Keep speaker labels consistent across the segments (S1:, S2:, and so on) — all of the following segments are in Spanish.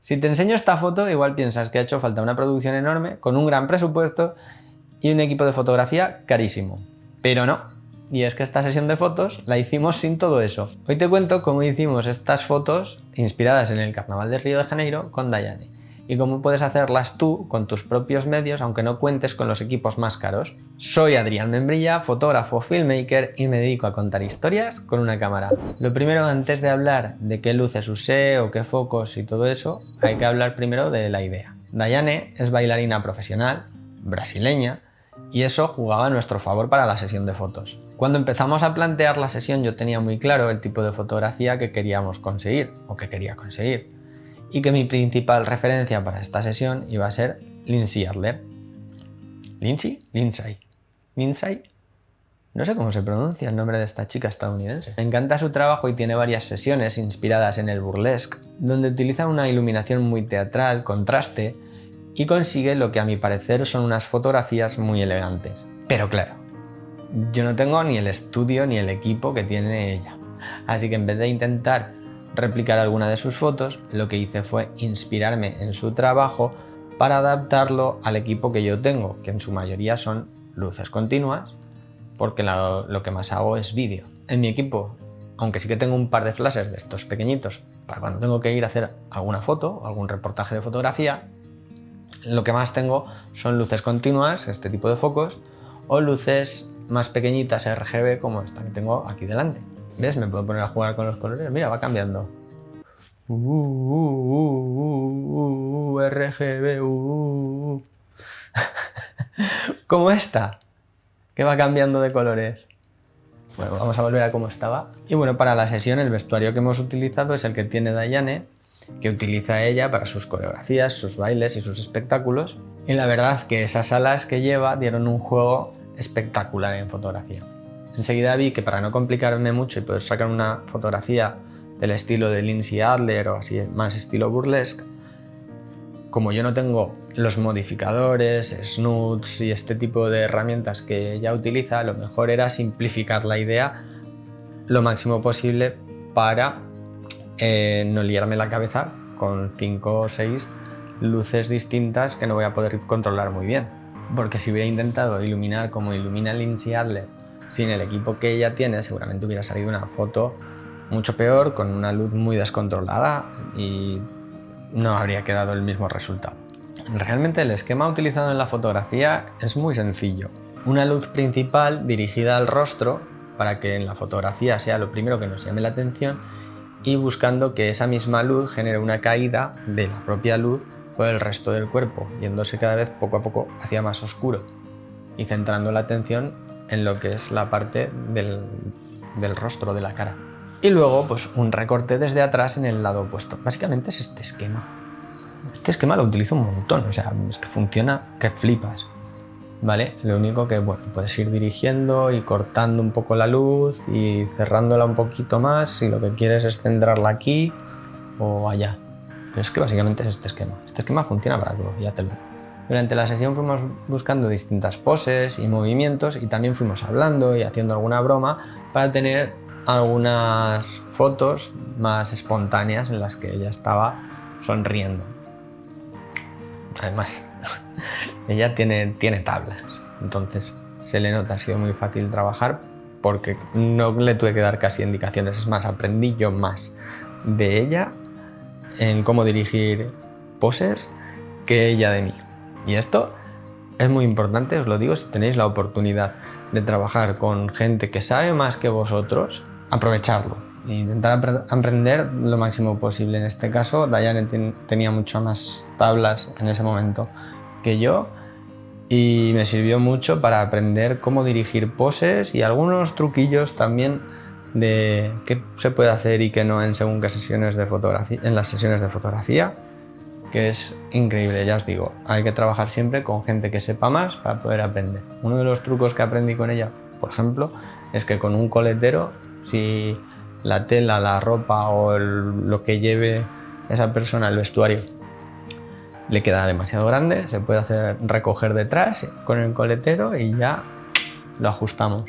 S1: Si te enseño esta foto, igual piensas que ha hecho falta una producción enorme, con un gran presupuesto y un equipo de fotografía carísimo. Pero no. Y es que esta sesión de fotos la hicimos sin todo eso. Hoy te cuento cómo hicimos estas fotos inspiradas en el Carnaval de Río de Janeiro con Dayane. Y cómo puedes hacerlas tú con tus propios medios, aunque no cuentes con los equipos más caros. Soy Adrián Membrilla, fotógrafo, filmmaker y me dedico a contar historias con una cámara. Lo primero, antes de hablar de qué luces usé o qué focos y todo eso, hay que hablar primero de la idea. Dayane es bailarina profesional, brasileña, y eso jugaba a nuestro favor para la sesión de fotos. Cuando empezamos a plantear la sesión yo tenía muy claro el tipo de fotografía que queríamos conseguir o que quería conseguir, y que mi principal referencia para esta sesión iba a ser Lindsay Adler. ¿Lindsay? No sé cómo se pronuncia el nombre de esta chica estadounidense. Me encanta su trabajo y tiene varias sesiones inspiradas en el burlesque, donde utiliza una iluminación muy teatral, contraste, y consigue lo que a mi parecer son unas fotografías muy elegantes. Pero claro, yo no tengo ni el estudio ni el equipo que tiene ella. Así que en vez de intentar replicar alguna de sus fotos, lo que hice fue inspirarme en su trabajo para adaptarlo al equipo que yo tengo, que en su mayoría son luces continuas, porque lo que más hago es vídeo. En mi equipo, aunque sí que tengo un par de flashes de estos pequeñitos para cuando tengo que ir a hacer alguna foto o algún reportaje de fotografía, lo que más tengo son luces continuas, este tipo de focos, o luces más pequeñitas RGB como esta que tengo aquí delante. ¿Ves? Me puedo poner a jugar con los colores. Mira, va cambiando. RGB. Como esta, que va cambiando de colores. Bueno, vamos a volver a cómo estaba. Y bueno, para la sesión el vestuario que hemos utilizado es el que tiene Dayane, que utiliza ella para sus coreografías, sus bailes y sus espectáculos. Y la verdad que esas alas que lleva dieron un juego espectacular en fotografía. Enseguida vi que para no complicarme mucho y poder sacar una fotografía del estilo de Lindsay Adler o así más estilo burlesque, como yo no tengo los modificadores, snoods y este tipo de herramientas que ella utiliza, lo mejor era simplificar la idea lo máximo posible para no liarme la cabeza con 5 o 6 luces distintas que no voy a poder controlar muy bien. Porque si hubiera intentado iluminar como ilumina Lindsay Adler sin el equipo que ella tiene, seguramente hubiera salido una foto mucho peor, con una luz muy descontrolada y no habría quedado el mismo resultado. Realmente el esquema utilizado en la fotografía es muy sencillo. Una luz principal dirigida al rostro para que en la fotografía sea lo primero que nos llame la atención y buscando que esa misma luz genere una caída de la propia luz por el resto del cuerpo, yéndose cada vez poco a poco hacia más oscuro y centrando la atención en lo que es la parte del rostro, de la cara. Y luego pues un recorte desde atrás en el lado opuesto. Básicamente es este esquema. Este esquema lo utilizo un montón, o sea, es que funciona que flipas, ¿vale? Lo único que, bueno, puedes ir dirigiendo y cortando un poco la luz y cerrándola un poquito más si lo que quieres es centrarla aquí o allá. Pero es que básicamente es este esquema. Este esquema funciona para todo, ya te lo digo. Durante la sesión fuimos buscando distintas poses y movimientos y también fuimos hablando y haciendo alguna broma para tener algunas fotos más espontáneas en las que ella estaba sonriendo. Además, ella tiene tablas, entonces se le nota, ha sido muy fácil trabajar porque no le tuve que dar casi indicaciones, es más, aprendí yo más de ella en cómo dirigir poses que ella de mí. Y esto es muy importante, os lo digo, si tenéis la oportunidad de trabajar con gente que sabe más que vosotros, aprovecharlo e intentar aprender lo máximo posible. En este caso, Dayane tenía mucho más tablas en ese momento que yo y me sirvió mucho para aprender cómo dirigir poses y algunos truquillos también de qué se puede hacer y qué no en según qué sesiones de fotografía, en las sesiones de fotografía, que es increíble, ya os digo, hay que trabajar siempre con gente que sepa más para poder aprender. Uno de los trucos que aprendí con ella, por ejemplo, es que con un coletero, si la tela, la ropa o lo que lleve esa persona, el vestuario, le queda demasiado grande, se puede hacer recoger detrás con el coletero y ya lo ajustamos.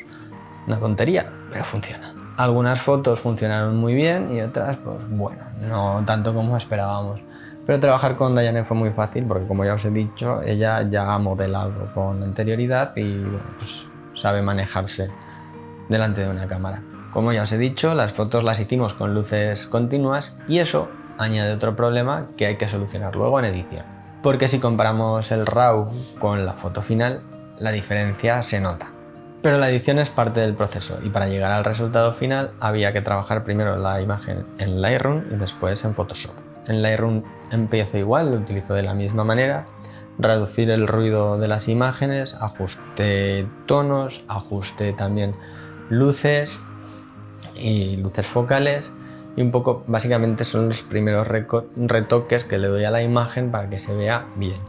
S1: Una tontería, pero funciona. Algunas fotos funcionaron muy bien y otras, pues bueno, no tanto como esperábamos. Pero trabajar con Diane fue muy fácil porque, como ya os he dicho, ella ya ha modelado con anterioridad y bueno, pues sabe manejarse delante de una cámara. Como ya os he dicho, las fotos las hicimos con luces continuas y eso añade otro problema que hay que solucionar luego en edición. Porque si comparamos el RAW con la foto final, la diferencia se nota. Pero la edición es parte del proceso y para llegar al resultado final había que trabajar primero la imagen en Lightroom y después en Photoshop. En Lightroom empiezo igual, lo utilizo de la misma manera, reducir el ruido de las imágenes, ajuste tonos, ajuste también luces y luces focales y un poco básicamente son los primeros retoques que le doy a la imagen para que se vea bien.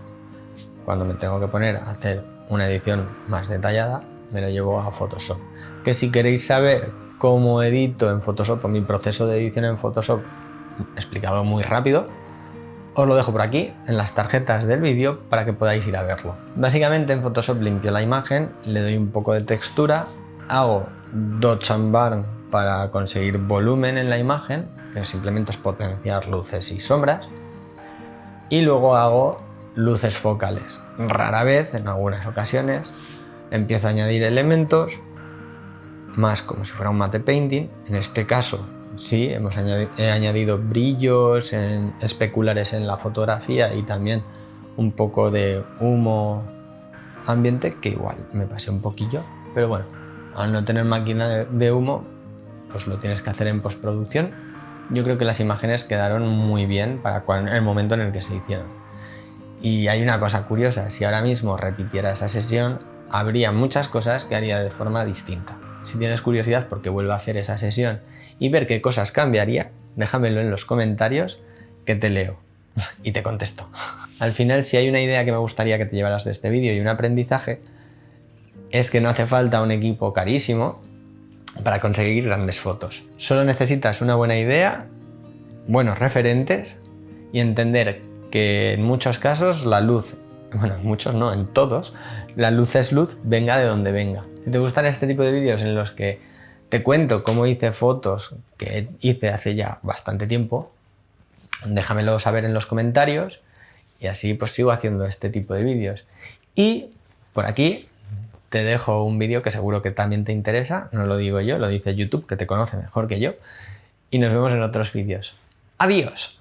S1: Cuando me tengo que poner a hacer una edición más detallada me lo llevo a Photoshop. Que si queréis saber cómo edito en Photoshop o mi proceso de edición en Photoshop explicado muy rápido, os lo dejo por aquí en las tarjetas del vídeo para que podáis ir a verlo. Básicamente en Photoshop limpio la imagen, le doy un poco de textura, hago Dodge and Burn para conseguir volumen en la imagen, que simplemente es potenciar luces y sombras, y luego hago luces focales. Rara vez, en algunas ocasiones, empiezo a añadir elementos, más como si fuera un matte painting. En este caso, sí, he añadido brillos especulares en la fotografía y también un poco de humo ambiente, que igual me pasé un poquillo, pero bueno, al no tener máquina de humo, pues lo tienes que hacer en postproducción. Yo creo que las imágenes quedaron muy bien para el momento en el que se hicieron. Y hay una cosa curiosa, si ahora mismo repitiera esa sesión, habría muchas cosas que haría de forma distinta. Si tienes curiosidad porque vuelvo a hacer esa sesión y ver qué cosas cambiaría, déjamelo en los comentarios que te leo y te contesto. Al final, si hay una idea que me gustaría que te llevaras de este vídeo y un aprendizaje, es que no hace falta un equipo carísimo para conseguir grandes fotos. Solo necesitas una buena idea, buenos referentes y entender que en muchos casos la luz, bueno, en muchos no, en todos, la luz es luz, venga de donde venga. Si te gustan este tipo de vídeos en los que te cuento cómo hice fotos que hice hace ya bastante tiempo, déjamelo saber en los comentarios y así pues sigo haciendo este tipo de vídeos. Y por aquí te dejo un vídeo que seguro que también te interesa, no lo digo yo, lo dice YouTube, que te conoce mejor que yo, y nos vemos en otros vídeos. ¡Adiós!